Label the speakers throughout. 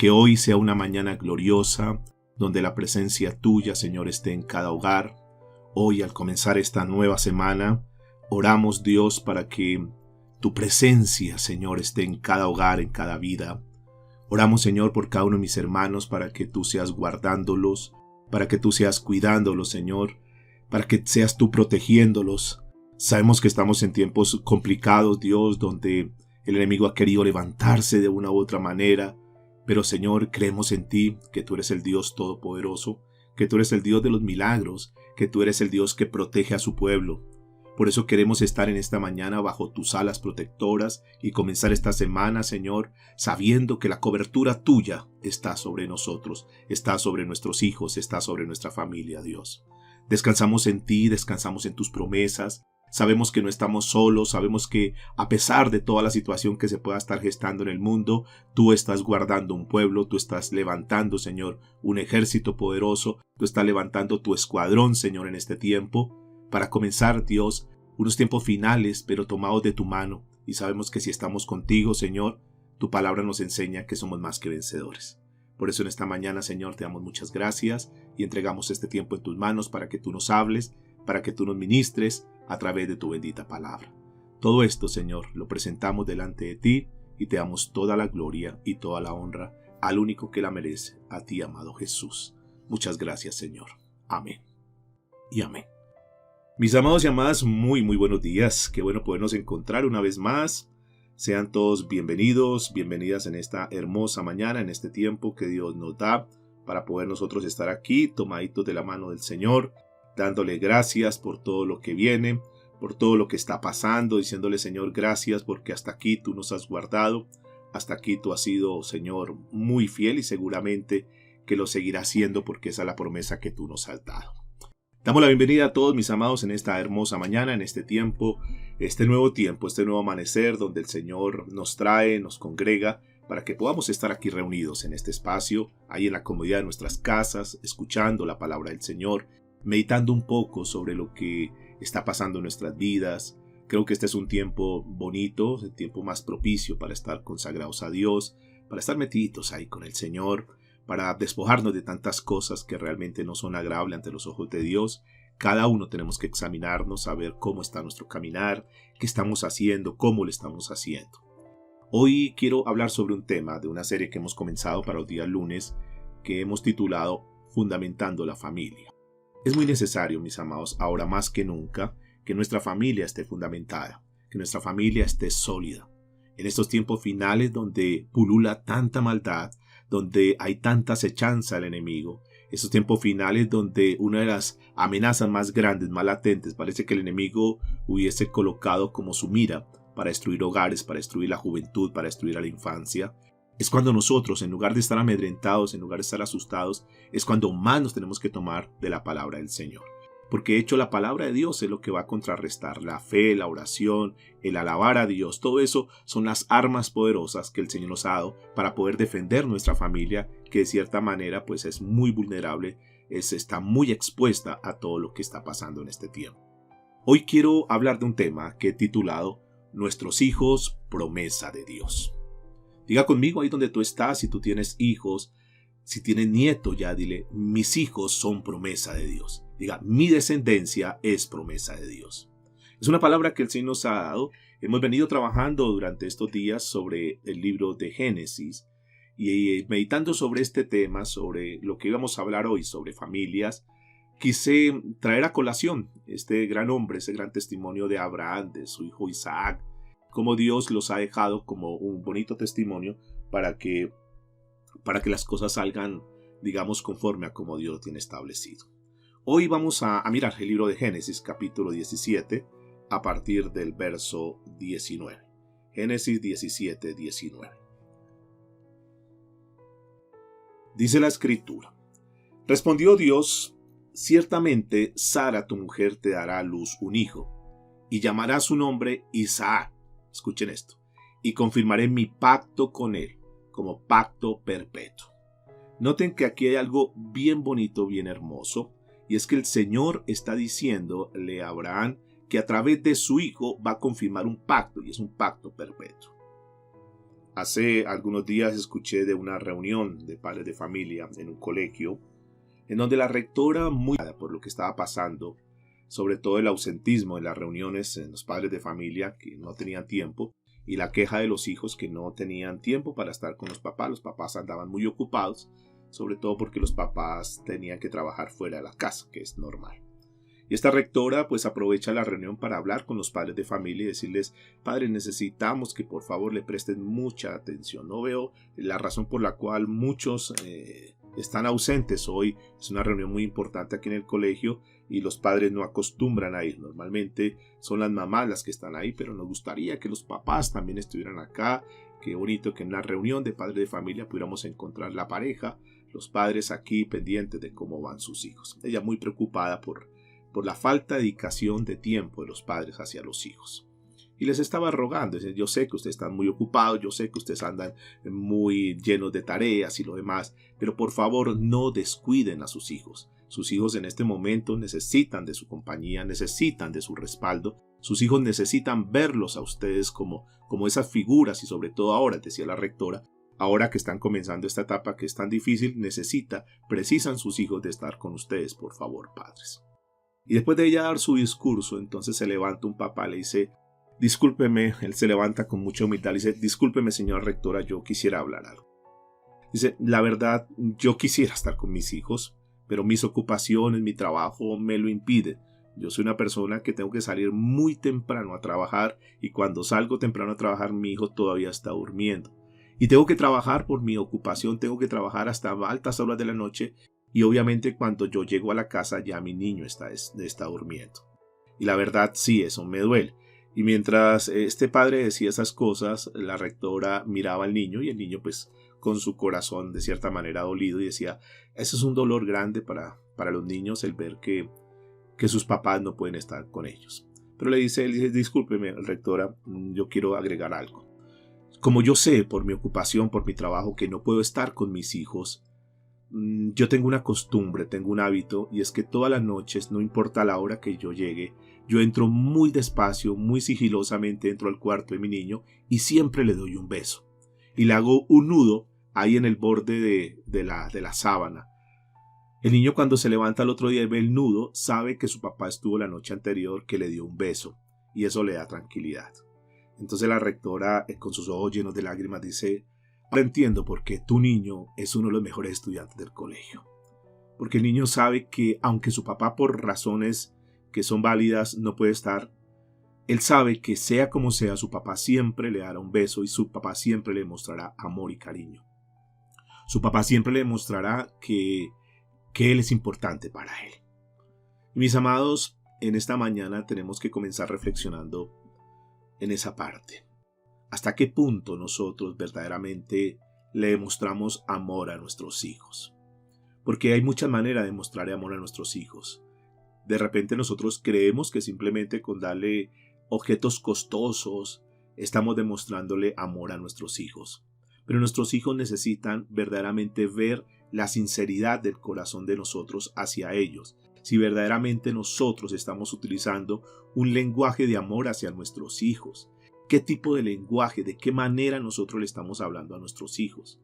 Speaker 1: que hoy sea una mañana gloriosa, donde la presencia tuya, Señor, esté en cada hogar. Hoy, al comenzar esta nueva semana, oramos, Dios, para que tu presencia, Señor, esté en cada hogar, en cada vida. Oramos, Señor, por cada uno de mis hermanos, para que tú seas guardándolos, para que tú seas cuidándolos, Señor, para que seas tú protegiéndolos. Sabemos que estamos en tiempos complicados, Dios, donde el enemigo ha querido levantarse de una u otra manera, pero, Señor, creemos en ti, que tú eres el Dios todopoderoso, que tú eres el Dios de los milagros, que tú eres el Dios que protege a su pueblo. Por eso queremos estar en esta mañana bajo tus alas protectoras y comenzar esta semana, Señor, sabiendo que la cobertura tuya está sobre nosotros, está sobre nuestros hijos, está sobre nuestra familia, Dios. Descansamos en ti, descansamos en tus promesas. Sabemos que no estamos solos, sabemos que a pesar de toda la situación que se pueda estar gestando en el mundo, tú estás guardando un pueblo, tú estás levantando, Señor, un ejército poderoso, tú estás levantando tu escuadrón, Señor, en este tiempo, para comenzar, Dios, unos tiempos finales, pero tomados de tu mano. Y sabemos que si estamos contigo, Señor, tu palabra nos enseña que somos más que vencedores. Por eso en esta mañana, Señor, te damos muchas gracias y entregamos este tiempo en tus manos para que tú nos hables, para que tú nos ministres a través de tu bendita palabra. Todo esto, Señor, lo presentamos delante de ti y te damos toda la gloria y toda la honra al único que la merece, a ti, amado Jesús. Muchas gracias, Señor. Amén y amén. Mis amados y amadas, muy buenos días. Qué bueno podernos encontrar una vez más. Sean todos bienvenidos, bienvenidas en esta hermosa mañana, en este tiempo que Dios nos da para poder nosotros estar aquí, tomaditos de la mano del Señor, dándole gracias por todo lo que viene, por todo lo que está pasando, diciéndole, Señor, gracias porque hasta aquí tú nos has guardado, hasta aquí tú has sido, Señor, muy fiel y seguramente que lo seguirás siendo porque esa es la promesa que tú nos has dado. Damos la bienvenida a todos mis amados en esta hermosa mañana, en este tiempo, este nuevo amanecer donde el Señor nos trae, nos congrega para que podamos estar aquí reunidos en este espacio, ahí en la comodidad de nuestras casas, escuchando la palabra del Señor, meditando un poco sobre lo que está pasando en nuestras vidas. Creo que este es un tiempo bonito, el tiempo más propicio para estar consagrados a Dios, para estar metidos ahí con el Señor, para despojarnos de tantas cosas que realmente no son agradables ante los ojos de Dios. Cada uno tenemos que examinarnos, saber cómo está nuestro caminar, qué estamos haciendo, cómo lo estamos haciendo. Hoy quiero hablar sobre un tema de una serie que hemos comenzado para los días lunes, que hemos titulado Fundamentando la Familia. Es muy necesario, mis amados, ahora más que nunca, que nuestra familia esté fundamentada, que nuestra familia esté sólida. En estos tiempos finales donde pulula tanta maldad, donde hay tanta acechanza al enemigo, esos tiempos finales donde una de las amenazas más grandes, más latentes, parece que el enemigo hubiese colocado como su mira para destruir hogares, para destruir la juventud, para destruir a la infancia, es cuando nosotros, en lugar de estar amedrentados, en lugar de estar asustados, es cuando más nos tenemos que tomar de la palabra del Señor. Porque de hecho la palabra de Dios es lo que va a contrarrestar la fe, la oración, el alabar a Dios. Todo eso son las armas poderosas que el Señor nos ha dado para poder defender nuestra familia, que de cierta manera pues es muy vulnerable, está muy expuesta a todo lo que está pasando en este tiempo. Hoy quiero hablar de un tema que he titulado Nuestros hijos, promesa de Dios. Diga conmigo ahí donde tú estás, si tú tienes hijos, si tienes nietos ya, dile, mis hijos son promesa de Dios. Diga, mi descendencia es promesa de Dios. Es una palabra que el Señor nos ha dado. Hemos venido trabajando durante estos días sobre el libro de Génesis y meditando sobre este tema, sobre lo que íbamos a hablar hoy, sobre familias. Quise traer a colación este gran hombre, ese gran testimonio de Abraham, de su hijo Isaac, cómo Dios los ha dejado como un bonito testimonio para que las cosas salgan, digamos, conforme a como Dios lo tiene establecido. Hoy vamos a mirar el libro de Génesis, capítulo 17, a partir del verso 19. Génesis 17, 19. Dice la Escritura: Respondió Dios: Ciertamente Sara tu mujer te dará a luz un hijo, y llamará su nombre Isaac. Escuchen esto. Y confirmaré mi pacto con él, como pacto perpetuo. Noten que aquí hay algo bien bonito, bien hermoso, y es que el Señor está diciéndole a Abraham que a través de su hijo va a confirmar un pacto, y es un pacto perpetuo. Hace algunos días escuché de una reunión de padres de familia en un colegio, en donde la rectora, muy por lo que estaba pasando, sobre todo el ausentismo en las reuniones en los padres de familia que no tenían tiempo, y la queja de los hijos que no tenían tiempo para estar con los papás andaban muy ocupados, sobre todo porque los papás tenían que trabajar fuera de la casa, que es normal. Y esta rectora pues aprovecha la reunión para hablar con los padres de familia y decirles: padres, necesitamos que por favor le presten mucha atención. No veo la razón por la cual muchos están ausentes hoy. Es una reunión muy importante aquí en el colegio y los padres no acostumbran a ir. Normalmente son las mamás las que están ahí, pero nos gustaría que los papás también estuvieran acá. Qué bonito que en una reunión de padres de familia pudiéramos encontrar la pareja, los padres aquí pendientes de cómo van sus hijos. Ella muy preocupada por la falta de dedicación de tiempo de los padres hacia los hijos. Y les estaba rogando: yo sé que ustedes están muy ocupados, yo sé que ustedes andan muy llenos de tareas y lo demás, pero por favor no descuiden a sus hijos. Sus hijos en este momento necesitan de su compañía, necesitan de su respaldo. Sus hijos necesitan verlos a ustedes como esas figuras, y sobre todo ahora, decía la rectora, ahora que están comenzando esta etapa que es tan difícil, precisan sus hijos de estar con ustedes, por favor, padres. Y después de ella dar su discurso, entonces se levanta un papá, le dice: discúlpeme. Él se levanta con mucha humildad, le dice: discúlpeme, señora rectora, yo quisiera hablar algo. Dice: la verdad, yo quisiera estar con mis hijos, pero mis ocupaciones, mi trabajo me lo impiden. Yo soy una persona que tengo que salir muy temprano a trabajar, y cuando salgo temprano a trabajar mi hijo todavía está durmiendo. Y tengo que trabajar por mi ocupación, tengo que trabajar hasta altas horas de la noche. Y obviamente cuando yo llego a la casa ya mi niño está durmiendo. Y la verdad sí, eso me duele. Y mientras este padre decía esas cosas, la rectora miraba al niño, y el niño pues con su corazón de cierta manera dolido, y decía: eso es un dolor grande para los niños, el ver que sus papás no pueden estar con ellos. Pero él dice: discúlpeme, rectora, yo quiero agregar algo. Como yo sé por mi ocupación, por mi trabajo, que no puedo estar con mis hijos, yo tengo una costumbre, tengo un hábito, y es que todas las noches, no importa la hora que yo llegue, yo entro muy despacio, muy sigilosamente, entro al cuarto de mi niño y siempre le doy un beso. Y le hago un nudo ahí en el borde de la sábana. El niño, cuando se levanta al otro día y ve el nudo, sabe que su papá estuvo la noche anterior, que le dio un beso, y eso le da tranquilidad. Entonces la rectora, con sus ojos llenos de lágrimas, dice: ahora entiendo por qué tu niño es uno de los mejores estudiantes del colegio. Porque el niño sabe que aunque su papá por razones que son válidas no puede estar, él sabe que sea como sea, su papá siempre le dará un beso y su papá siempre le mostrará amor y cariño. Su papá siempre le mostrará que él es importante para él. Y mis amados, en esta mañana tenemos que comenzar reflexionando en esa parte. ¿Hasta qué punto nosotros verdaderamente le demostramos amor a nuestros hijos? Porque hay muchas maneras de mostrar amor a nuestros hijos. De repente nosotros creemos que simplemente con darle objetos costosos estamos demostrándole amor a nuestros hijos. Pero nuestros hijos necesitan verdaderamente ver la sinceridad del corazón de nosotros hacia ellos. Si verdaderamente nosotros estamos utilizando un lenguaje de amor hacia nuestros hijos. ¿Qué tipo de lenguaje, de qué manera nosotros le estamos hablando a nuestros hijos?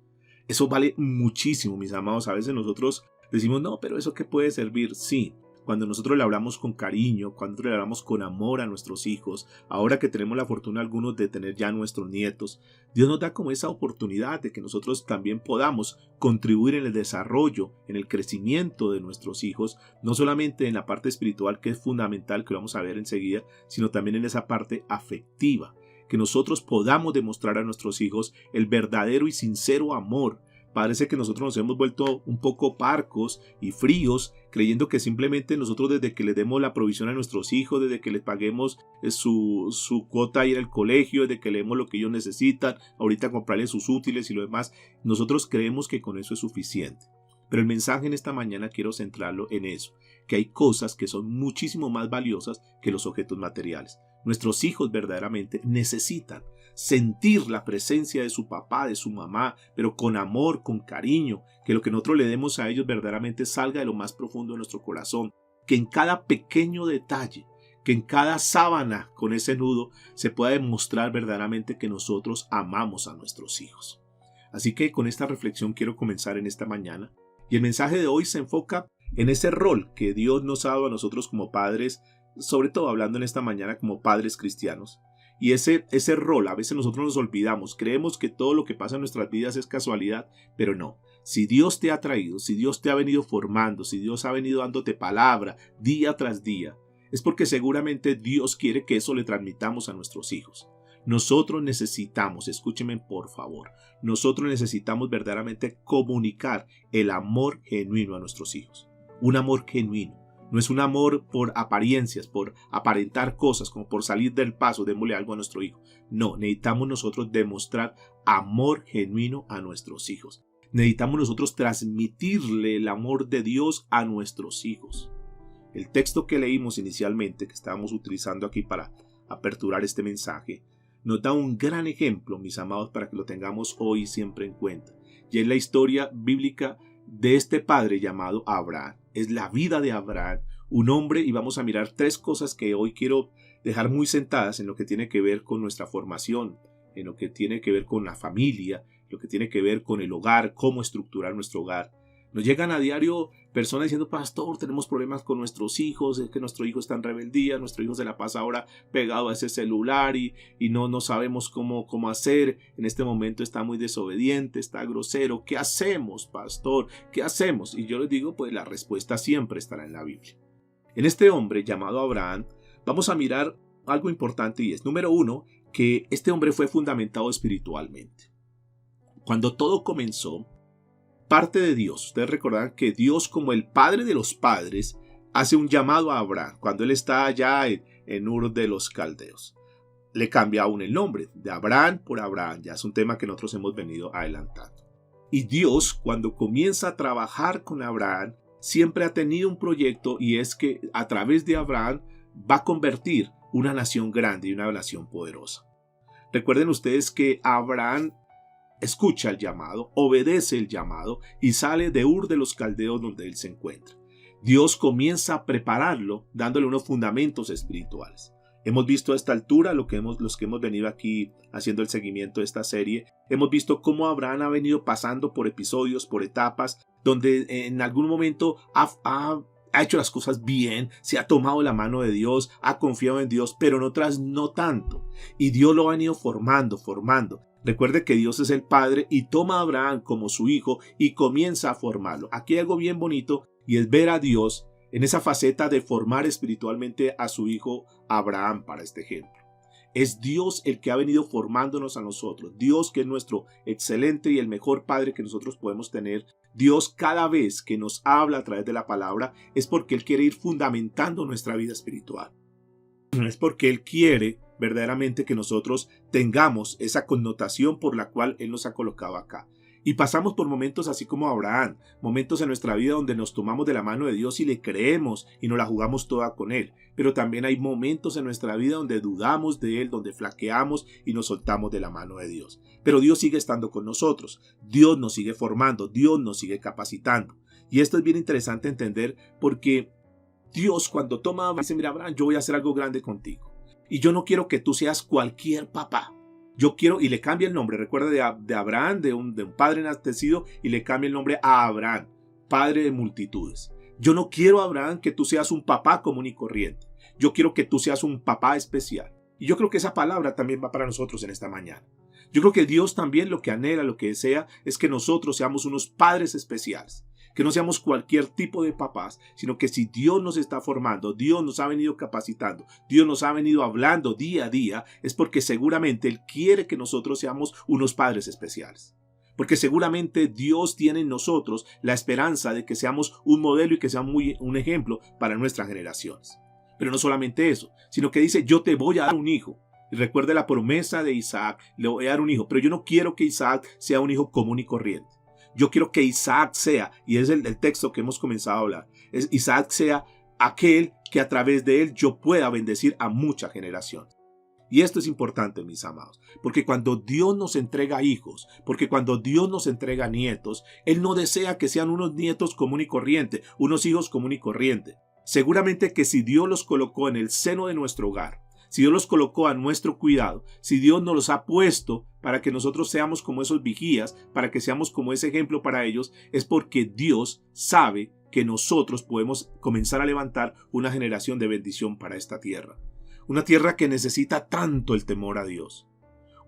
Speaker 1: Eso vale muchísimo, mis amados. A veces nosotros decimos: no, pero ¿eso qué puede servir? Sí, cuando nosotros le hablamos con cariño, cuando le hablamos con amor a nuestros hijos, ahora que tenemos la fortuna algunos de tener ya nuestros nietos, Dios nos da como esa oportunidad de que nosotros también podamos contribuir en el desarrollo, en el crecimiento de nuestros hijos, no solamente en la parte espiritual, que es fundamental, que lo vamos a ver enseguida, sino también en esa parte afectiva, que nosotros podamos demostrar a nuestros hijos el verdadero y sincero amor. Parece que nosotros nos hemos vuelto un poco parcos y fríos, creyendo que simplemente nosotros, desde que les demos la provisión a nuestros hijos, desde que les paguemos su cuota ir al colegio, desde que le demos lo que ellos necesitan, ahorita comprarles sus útiles y lo demás, nosotros creemos que con eso es suficiente. Pero el mensaje en esta mañana quiero centrarlo en eso, que hay cosas que son muchísimo más valiosas que los objetos materiales. Nuestros hijos verdaderamente necesitan sentir la presencia de su papá, de su mamá, pero con amor, con cariño, que lo que nosotros le demos a ellos verdaderamente salga de lo más profundo de nuestro corazón, que en cada pequeño detalle, que en cada sábana con ese nudo se pueda demostrar verdaderamente que nosotros amamos a nuestros hijos. Así que con esta reflexión quiero comenzar en esta mañana, y el mensaje de hoy se enfoca en ese rol que Dios nos ha dado a nosotros como padres, sobre todo hablando en esta mañana como padres cristianos. Y ese rol, a veces nosotros nos olvidamos, creemos que todo lo que pasa en nuestras vidas es casualidad, pero no. Si Dios te ha traído, si Dios te ha venido formando, si Dios ha venido dándote palabra día tras día, es porque seguramente Dios quiere que eso le transmitamos a nuestros hijos. Nosotros necesitamos, escúcheme por favor, nosotros necesitamos verdaderamente comunicar el amor genuino a nuestros hijos. Un amor genuino. No es un amor por apariencias, por aparentar cosas, como por salir del paso, démosle algo a nuestro hijo. No, necesitamos nosotros demostrar amor genuino a nuestros hijos. Necesitamos nosotros transmitirle el amor de Dios a nuestros hijos. El texto que leímos inicialmente, que estábamos utilizando aquí para aperturar este mensaje, nos da un gran ejemplo, mis amados, para que lo tengamos hoy siempre en cuenta. Y es la historia bíblica de este padre llamado Abraham. Es la vida de Abraham, un hombre, y vamos a mirar tres cosas que hoy quiero dejar muy sentadas en lo que tiene que ver con nuestra formación, en lo que tiene que ver con la familia, lo que tiene que ver con el hogar, cómo estructurar nuestro hogar. Nos llegan a diario personas diciendo: pastor, tenemos problemas con nuestros hijos, es que nuestro hijo está en rebeldía, nuestro hijo se la pasa ahora pegado a ese celular y no sabemos cómo hacer, en este momento está muy desobediente, está grosero. ¿Qué hacemos, pastor? ¿Qué hacemos? Y yo les digo, pues la respuesta siempre estará en la Biblia. En este hombre llamado Abraham vamos a mirar algo importante, y es, número uno, que este hombre fue fundamentado espiritualmente. Cuando todo comenzó, parte de Dios. Ustedes recordarán que Dios, como el padre de los padres, hace un llamado a Abraham cuando él está allá en Ur de los Caldeos. Le cambia aún el nombre, de Abraham por Abraham. Ya es un tema que nosotros hemos venido adelantando. Y Dios, cuando comienza a trabajar con Abraham, siempre ha tenido un proyecto, y es que a través de Abraham va a convertir una nación grande y una nación poderosa. Recuerden ustedes que Abraham escucha el llamado, obedece el llamado y sale de Ur de los Caldeos donde él se encuentra. Dios comienza a prepararlo dándole unos fundamentos espirituales. Hemos visto a esta altura, los que hemos venido aquí haciendo el seguimiento de esta serie, hemos visto cómo Abraham ha venido pasando por episodios, por etapas, donde en algún momento ha hecho las cosas bien, se ha tomado la mano de Dios, ha confiado en Dios, pero en otras no tanto. Y Dios lo ha venido formando. Recuerde que Dios es el Padre y toma a Abraham como su hijo y comienza a formarlo. Aquí hay algo bien bonito, y es ver a Dios en esa faceta de formar espiritualmente a su hijo Abraham para este ejemplo. Es Dios el que ha venido formándonos a nosotros. Dios, que es nuestro excelente y el mejor Padre que nosotros podemos tener. Dios, cada vez que nos habla a través de la palabra, es porque Él quiere ir fundamentando nuestra vida espiritual. Es porque Él quiere verdaderamente que nosotros tengamos esa connotación por la cual Él nos ha colocado acá. Y pasamos por momentos así como Abraham, momentos en nuestra vida donde nos tomamos de la mano de Dios y le creemos y nos la jugamos toda con Él. Pero también hay momentos en nuestra vida donde dudamos de Él, donde flaqueamos y nos soltamos de la mano de Dios. Pero Dios sigue estando con nosotros, Dios nos sigue formando, Dios nos sigue capacitando. Y esto es bien interesante entender, porque Dios, cuando toma, dice: mira, Abraham, yo voy a hacer algo grande contigo. Y yo no quiero que tú seas cualquier papá. Yo quiero, y le cambia el nombre, recuerda, de Abraham, de un padre enaltecido, y le cambia el nombre a Abraham, padre de multitudes. Yo no quiero, Abraham, que tú seas un papá común y corriente. Yo quiero que tú seas un papá especial. Y yo creo que esa palabra también va para nosotros en esta mañana. Yo creo que Dios también lo que anhela, lo que desea, es que nosotros seamos unos padres especiales. Que no seamos cualquier tipo de papás, sino que si Dios nos está formando, Dios nos ha venido capacitando, Dios nos ha venido hablando día a día, es porque seguramente Él quiere que nosotros seamos unos padres especiales. Porque seguramente Dios tiene en nosotros la esperanza de que seamos un modelo y que seamos un ejemplo para nuestras generaciones. Pero no solamente eso, sino que dice: yo te voy a dar un hijo. Y recuerde la promesa de Isaac: le voy a dar un hijo. Pero yo no quiero que Isaac sea un hijo común y corriente. Yo quiero que Isaac sea, y es el texto que hemos comenzado a hablar, Isaac sea aquel que a través de él yo pueda bendecir a muchas generaciones. Y esto es importante, mis amados, porque cuando Dios nos entrega hijos, porque cuando Dios nos entrega nietos, Él no desea que sean unos nietos común y corriente, unos hijos común y corriente. Seguramente que si Dios los colocó en el seno de nuestro hogar, si Dios los colocó a nuestro cuidado, si Dios nos los ha puesto para que nosotros seamos como esos vigías, para que seamos como ese ejemplo para ellos, es porque Dios sabe que nosotros podemos comenzar a levantar una generación de bendición para esta tierra. Una tierra que necesita tanto el temor a Dios.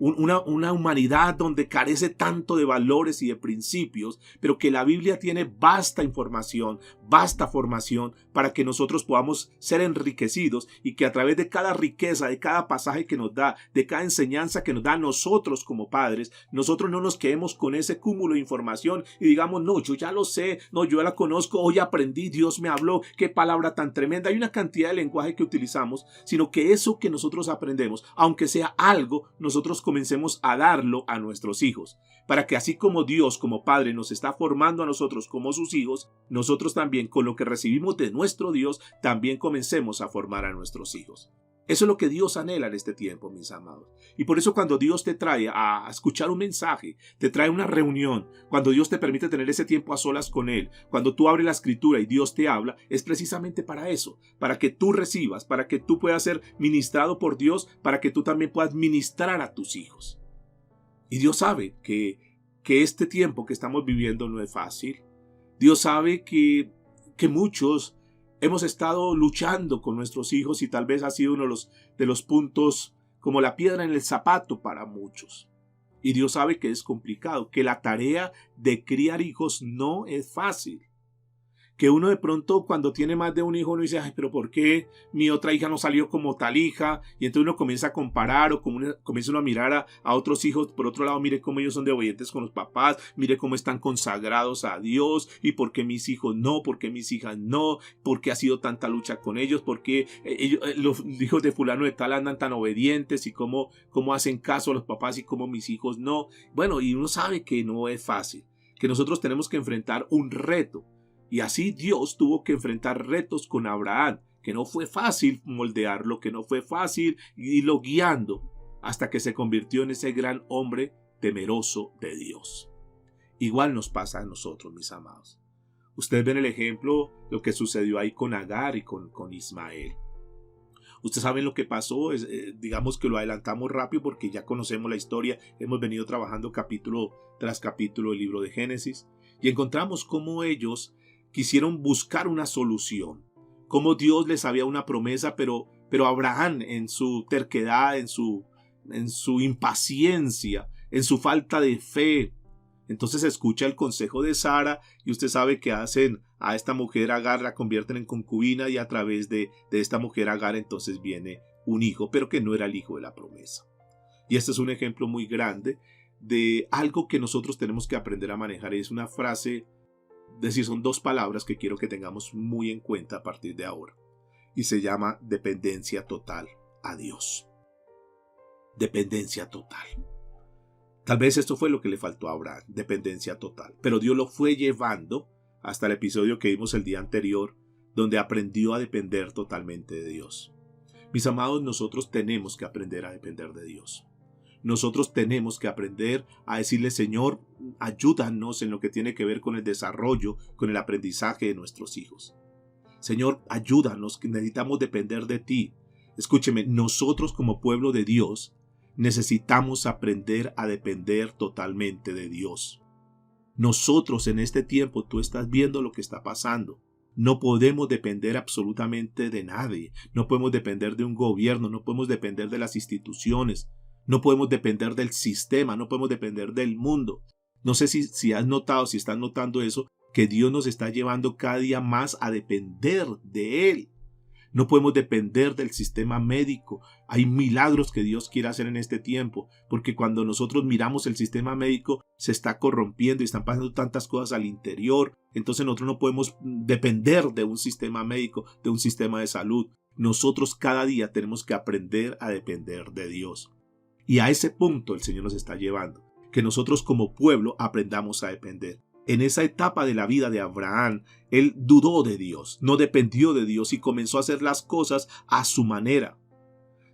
Speaker 1: Una humanidad donde carece tanto de valores y de principios, pero que la Biblia tiene vasta información, vasta formación para que nosotros podamos ser enriquecidos y que a través de cada riqueza, de cada pasaje que nos da, de cada enseñanza que nos da nosotros como padres, nosotros no nos quedemos con ese cúmulo de información y digamos, no, yo ya lo sé, no, yo ya la conozco, hoy aprendí, Dios me habló, qué palabra tan tremenda. Hay una cantidad de lenguaje que utilizamos, sino que eso que nosotros aprendemos, aunque sea algo, nosotros comencemos a darlo a nuestros hijos, para que así como Dios como Padre nos está formando a nosotros como sus hijos, nosotros también con lo que recibimos de nuestro Dios, también comencemos a formar a nuestros hijos. Eso es lo que Dios anhela en este tiempo, mis amados. Y por eso cuando Dios te trae a escuchar un mensaje, te trae una reunión, cuando Dios te permite tener ese tiempo a solas con Él, cuando tú abres la Escritura y Dios te habla, es precisamente para eso, para que tú recibas, para que tú puedas ser ministrado por Dios, para que tú también puedas ministrar a tus hijos. Y Dios sabe que este tiempo que estamos viviendo no es fácil. Dios sabe que muchos hemos estado luchando con nuestros hijos y tal vez ha sido uno de los puntos como la piedra en el zapato para muchos. Y Dios sabe que es complicado, que la tarea de criar hijos no es fácil. Que uno de pronto cuando tiene más de un hijo uno dice, ay, pero ¿por qué mi otra hija no salió como tal hija? Y entonces uno comienza a comparar o comienza uno a mirar a otros hijos. Por otro lado, mire cómo ellos son de obedientes con los papás, mire cómo están consagrados a Dios y por qué mis hijos no, por qué mis hijas no, por qué ha sido tanta lucha con ellos, por qué los hijos de fulano de tal andan tan obedientes y cómo hacen caso a los papás y cómo mis hijos no. Bueno, y uno sabe que no es fácil, que nosotros tenemos que enfrentar un reto. Y así Dios tuvo que enfrentar retos con Abraham, que no fue fácil moldearlo, que no fue fácil irlo guiando hasta que se convirtió en ese gran hombre temeroso de Dios. Igual nos pasa a nosotros, mis amados. Ustedes ven el ejemplo, lo que sucedió ahí con Agar y con Ismael. Ustedes saben lo que pasó, digamos que lo adelantamos rápido porque ya conocemos la historia, hemos venido trabajando capítulo tras capítulo del libro de Génesis y encontramos cómo ellos quisieron buscar una solución, como Dios les había una promesa, pero Abraham en su terquedad, en su impaciencia, en su falta de fe, entonces escucha el consejo de Sara y usted sabe que hacen a esta mujer Agar, la convierten en concubina y a través de esta mujer Agar entonces viene un hijo, pero que no era el hijo de la promesa. Y este es un ejemplo muy grande de algo que nosotros tenemos que aprender a manejar. Es una frase, decir, son dos palabras que quiero que tengamos muy en cuenta a partir de ahora. Y se llama dependencia total a Dios. Dependencia total. Tal vez esto fue lo que le faltó a Abraham, dependencia total. Pero Dios lo fue llevando hasta el episodio que vimos el día anterior, donde aprendió a depender totalmente de Dios. Mis amados, nosotros tenemos que aprender a depender de Dios. Nosotros tenemos que aprender a decirle, Señor, ayúdanos en lo que tiene que ver con el desarrollo, con el aprendizaje de nuestros hijos. Señor, ayúdanos, que necesitamos depender de ti. Escúcheme, nosotros como pueblo de Dios necesitamos aprender a depender totalmente de Dios. Nosotros en este tiempo, tú estás viendo lo que está pasando. No podemos depender absolutamente de nadie. No podemos depender de un gobierno, no podemos depender de las instituciones. No podemos depender del sistema, no podemos depender del mundo. No sé si has notado, si estás notando eso, que Dios nos está llevando cada día más a depender de Él. No podemos depender del sistema médico. Hay milagros que Dios quiere hacer en este tiempo, porque cuando nosotros miramos el sistema médico se está corrompiendo y están pasando tantas cosas al interior. Entonces nosotros no podemos depender de un sistema médico, de un sistema de salud. Nosotros cada día tenemos que aprender a depender de Dios. Y a ese punto el Señor nos está llevando, que nosotros como pueblo aprendamos a depender. En esa etapa de la vida de Abraham, él dudó de Dios, no dependió de Dios y comenzó a hacer las cosas a su manera.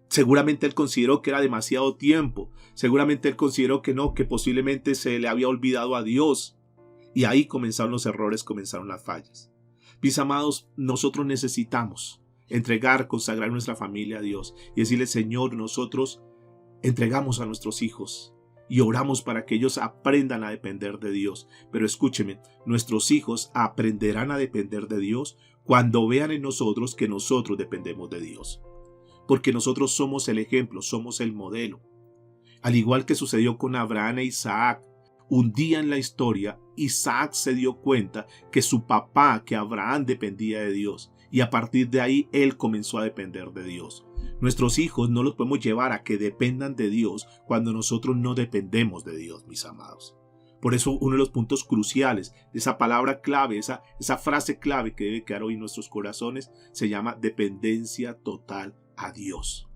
Speaker 1: Seguramente él consideró que era demasiado tiempo, seguramente él consideró que no, que posiblemente se le había olvidado a Dios. Y ahí comenzaron los errores, comenzaron las fallas. Mis amados, nosotros necesitamos entregar, consagrar nuestra familia a Dios y decirle: Señor, nosotros entregamos a nuestros hijos y oramos para que ellos aprendan a depender de Dios. Pero escúcheme, nuestros hijos aprenderán a depender de Dios cuando vean en nosotros que nosotros dependemos de Dios. Porque nosotros somos el ejemplo, somos el modelo. Al igual que sucedió con Abraham e Isaac, un día en la historia, Isaac se dio cuenta que su papá, que Abraham, dependía de Dios. Y a partir de ahí, él comenzó a depender de Dios. Nuestros hijos no los podemos llevar a que dependan de Dios cuando nosotros no dependemos de Dios, mis amados. Por eso uno de los puntos cruciales, esa palabra clave, esa frase clave que debe quedar hoy en nuestros corazones, se llama dependencia total a Dios.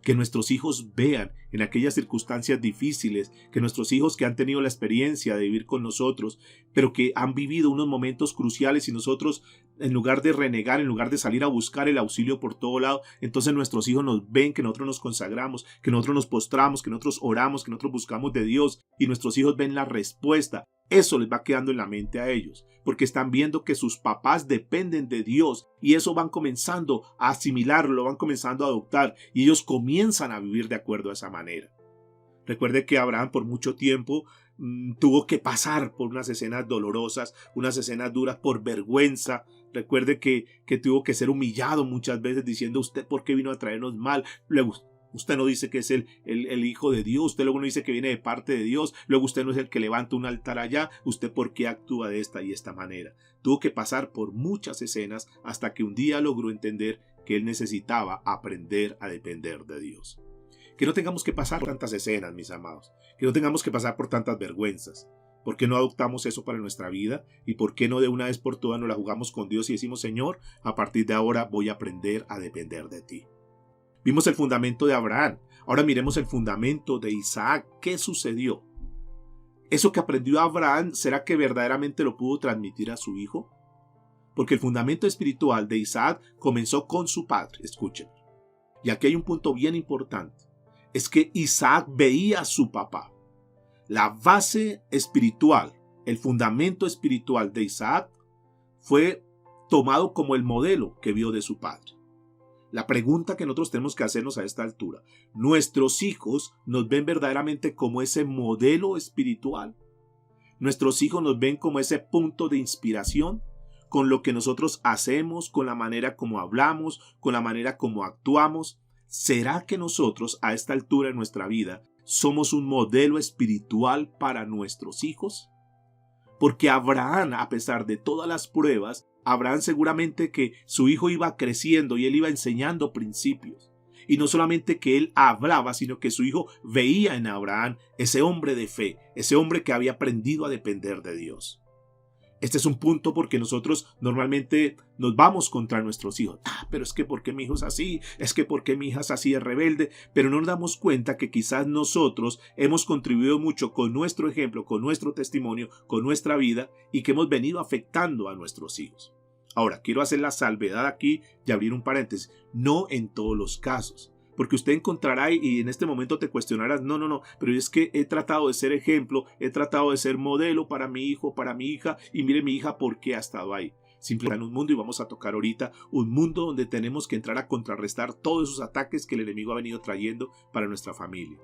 Speaker 1: Que nuestros hijos vean en aquellas circunstancias difíciles, que nuestros hijos que han tenido la experiencia de vivir con nosotros, pero que han vivido unos momentos cruciales y nosotros, en lugar de renegar, en lugar de salir a buscar el auxilio por todo lado, entonces nuestros hijos nos ven que nosotros nos consagramos, que nosotros nos postramos, que nosotros oramos, que nosotros buscamos de Dios y nuestros hijos ven la respuesta. Eso les va quedando en la mente a ellos, porque están viendo que sus papás dependen de Dios y eso van comenzando a asimilarlo, van comenzando a adoptar y ellos comienzan a vivir de acuerdo a esa manera. Recuerde que Abraham por mucho tiempo tuvo que pasar por unas escenas dolorosas, unas escenas duras por vergüenza. Recuerde que tuvo que ser humillado muchas veces diciendo: ¿usted por qué vino a traernos mal? Luego, usted no dice que es el Hijo de Dios, usted luego no dice que viene de parte de Dios, luego usted no es el que levanta un altar allá, usted por qué actúa de esta y esta manera. Tuvo que pasar por muchas escenas hasta que un día logró entender que él necesitaba aprender a depender de Dios. Que no tengamos que pasar por tantas escenas, mis amados, que no tengamos que pasar por tantas vergüenzas. ¿Por qué no adoptamos eso para nuestra vida? ¿Y por qué no de una vez por todas nos la jugamos con Dios y decimos: Señor, a partir de ahora voy a aprender a depender de ti? Vimos el fundamento de Abraham. Ahora miremos el fundamento de Isaac. ¿Qué sucedió? ¿Eso que aprendió Abraham, será que verdaderamente lo pudo transmitir a su hijo? Porque el fundamento espiritual de Isaac comenzó con su padre. Escuchen. Y aquí hay un punto bien importante. Es que Isaac veía a su papá. La base espiritual, el fundamento espiritual de Isaac fue tomado como el modelo que vio de su padre. La pregunta que nosotros tenemos que hacernos a esta altura: ¿nuestros hijos nos ven verdaderamente como ese modelo espiritual? ¿Nuestros hijos nos ven como ese punto de inspiración? Con lo que nosotros hacemos, con la manera como hablamos, con la manera como actuamos. ¿Será que nosotros a esta altura de nuestra vida somos un modelo espiritual para nuestros hijos? Porque Abraham, a pesar de todas las pruebas, Abraham seguramente que su hijo iba creciendo y él iba enseñando principios. Y no solamente que él hablaba, sino que su hijo veía en Abraham ese hombre de fe, ese hombre que había aprendido a depender de Dios. Este es un punto porque nosotros normalmente nos vamos contra nuestros hijos. Pero es que ¿por qué mi hijo es así? Es que ¿por qué mi hija es así de rebelde? Pero no nos damos cuenta que quizás nosotros hemos contribuido mucho con nuestro ejemplo, con nuestro testimonio, con nuestra vida y que hemos venido afectando a nuestros hijos. Ahora, quiero hacer la salvedad aquí y abrir un paréntesis. No en todos los casos. Porque usted encontrará y en este momento te cuestionarás: no, pero es que he tratado de ser ejemplo, he tratado de ser modelo para mi hijo, para mi hija, y mire mi hija por qué ha estado ahí. Simplemente en un mundo, y vamos a tocar ahorita, un mundo donde tenemos que entrar a contrarrestar todos esos ataques que el enemigo ha venido trayendo para nuestra familia.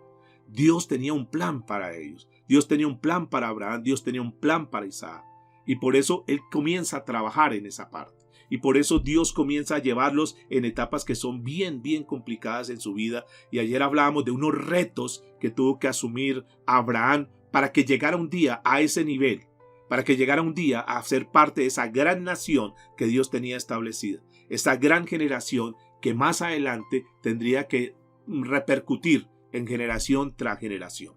Speaker 1: Dios tenía un plan para ellos, Dios tenía un plan para Abraham, Dios tenía un plan para Isaac, y por eso Él comienza a trabajar en esa parte. Y por eso Dios comienza a llevarlos en etapas que son bien complicadas en su vida. Y ayer hablábamos de unos retos que tuvo que asumir Abraham para que llegara un día a ese nivel, para que llegara un día a ser parte de esa gran nación que Dios tenía establecida. Esa gran generación que más adelante tendría que repercutir en generación tras generación.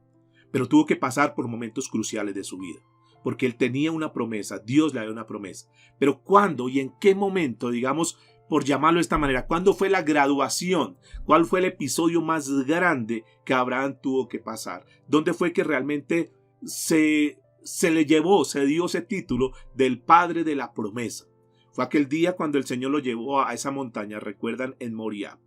Speaker 1: Pero tuvo que pasar por momentos cruciales de su vida. Porque él tenía una promesa, Dios le dio una promesa. Pero ¿cuándo y en qué momento, digamos, por llamarlo de esta manera, cuándo fue la graduación? ¿Cuál fue el episodio más grande que Abraham tuvo que pasar? ¿Dónde fue que realmente se le llevó, se dio ese título del padre de la promesa? Fue aquel día cuando el Señor lo llevó a esa montaña, recuerdan, en Moriah.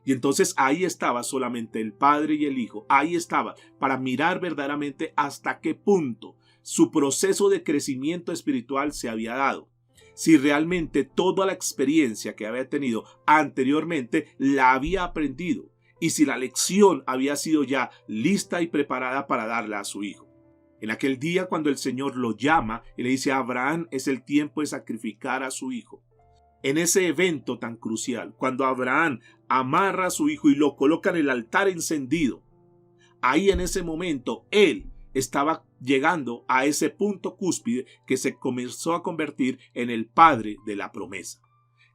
Speaker 1: Y entonces ahí estaba solamente el padre y el hijo. Ahí estaba para mirar verdaderamente hasta qué punto su proceso de crecimiento espiritual se había dado. si realmente toda la experiencia que había tenido anteriormente la había aprendido y si la lección había sido ya lista y preparada para darla a su hijo. En aquel día cuando el Señor lo llama y le dice a Abraham, es el tiempo de sacrificar a su hijo. En ese evento tan crucial, cuando Abraham amarra a su hijo y lo coloca en el altar encendido, ahí en ese momento él estaba llegando a ese punto cúspide que se comenzó a convertir en el padre de la promesa.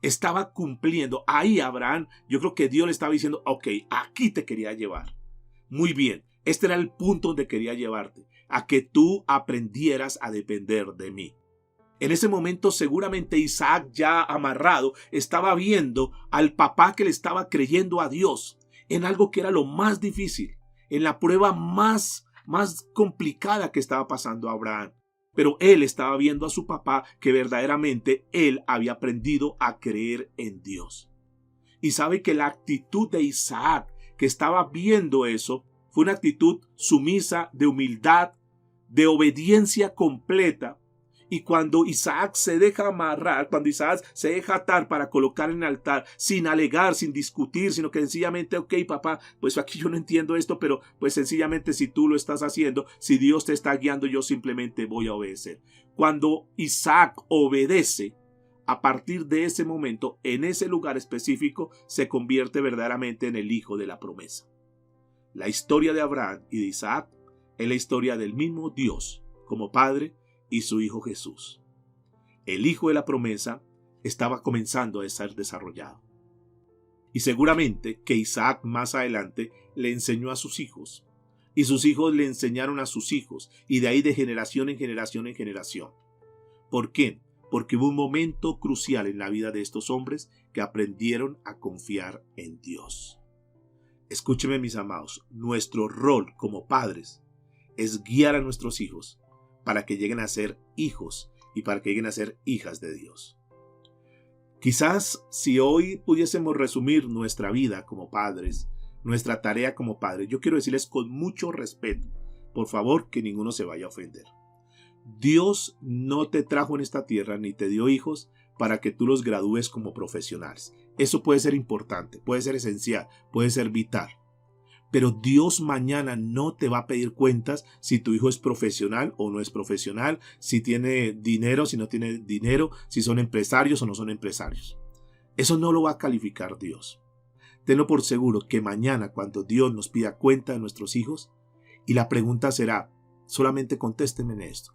Speaker 1: Estaba cumpliendo. Ahí Abraham, yo creo que Dios le estaba diciendo, ok, aquí te quería llevar. Muy bien, este era el punto donde quería llevarte, a que tú aprendieras a depender de mí. En ese momento seguramente Isaac, ya amarrado, estaba viendo al papá que le estaba creyendo a Dios en algo que era lo más difícil, en la prueba más complicada que estaba pasando a Abraham. Pero él estaba viendo a su papá que verdaderamente él había aprendido a creer en Dios. Y sabe que la actitud de Isaac, que estaba viendo eso, fue una actitud sumisa, de humildad, de obediencia completa. Y cuando Isaac se deja amarrar, cuando Isaac se deja atar para colocar en el altar, sin alegar, sin discutir, sino que sencillamente, ok, papá, pues aquí yo no entiendo esto, pero pues sencillamente si tú lo estás haciendo, si Dios te está guiando, yo simplemente voy a obedecer. Cuando Isaac obedece, a partir de ese momento, en ese lugar específico, se convierte verdaderamente en el hijo de la promesa. La historia de Abraham y de Isaac es la historia del mismo Dios como Padre y su Hijo Jesús. El Hijo de la promesa estaba comenzando a ser desarrollado. Y seguramente que Isaac más adelante le enseñó a sus hijos. Y sus hijos le enseñaron a sus hijos. Y de ahí de generación en generación en generación. ¿Por qué? Porque hubo un momento crucial en la vida de estos hombres que aprendieron a confiar en Dios. Escúcheme, mis amados, nuestro rol como padres es guiar a nuestros hijos para que lleguen a ser hijos y para que lleguen a ser hijas de Dios. Quizás si hoy pudiésemos resumir nuestra vida como padres, nuestra tarea como padres, yo quiero decirles con mucho respeto, por favor, que ninguno se vaya a ofender. Dios no te trajo en esta tierra ni te dio hijos para que tú los gradúes como profesionales. Eso puede ser importante, puede ser esencial, puede ser vital. Pero Dios mañana no te va a pedir cuentas si tu hijo es profesional o no es profesional, si tiene dinero, si no tiene dinero, si son empresarios o no son empresarios. Eso no lo va a calificar Dios. Tenlo por seguro que mañana cuando Dios nos pida cuenta de nuestros hijos, y la pregunta será, solamente contésteme en esto,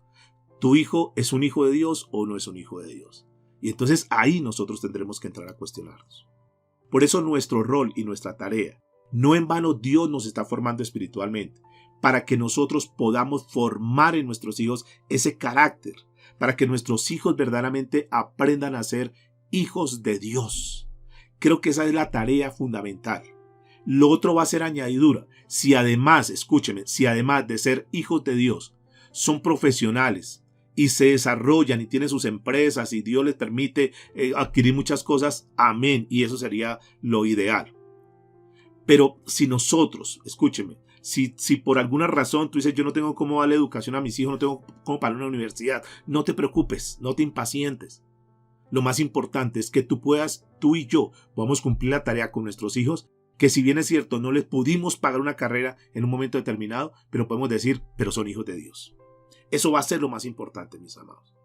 Speaker 1: ¿tu hijo es un hijo de Dios o no es un hijo de Dios? Y entonces ahí nosotros tendremos que entrar a cuestionarnos. Por eso nuestro rol y nuestra tarea, no en vano Dios nos está formando espiritualmente, para que nosotros podamos formar en nuestros hijos ese carácter, para que nuestros hijos verdaderamente aprendan a ser hijos de Dios. Creo que esa es la tarea fundamental. Lo otro va a ser añadidura. Si además, escúcheme, si además de ser hijos de Dios, son profesionales y se desarrollan y tienen sus empresas y Dios les permite adquirir muchas cosas, amén, y eso sería lo ideal. Pero si nosotros, escúcheme, si por alguna razón tú dices yo no tengo cómo darle educación a mis hijos, no tengo cómo pagar una universidad, no te preocupes, no te impacientes. Lo más importante es que tú y yo, podamos cumplir la tarea con nuestros hijos, que si bien es cierto, no les pudimos pagar una carrera en un momento determinado, pero podemos decir, pero son hijos de Dios. Eso va a ser lo más importante, mis amados.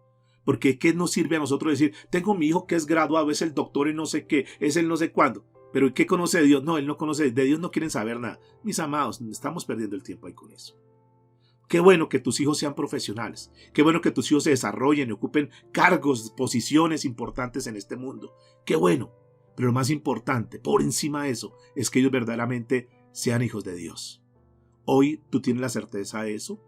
Speaker 1: Porque ¿qué nos sirve a nosotros decir, tengo mi hijo que es graduado, es el doctor en no sé qué, es el no sé cuándo? Pero ¿qué conoce de Dios? No, él no conoce, de Dios no quieren saber nada. Mis amados, estamos perdiendo el tiempo ahí con eso. Qué bueno que tus hijos sean profesionales. Qué bueno que tus hijos se desarrollen y ocupen cargos, posiciones importantes en este mundo. Qué bueno. Pero lo más importante, por encima de eso, es que ellos verdaderamente sean hijos de Dios. Hoy tú tienes la certeza de eso.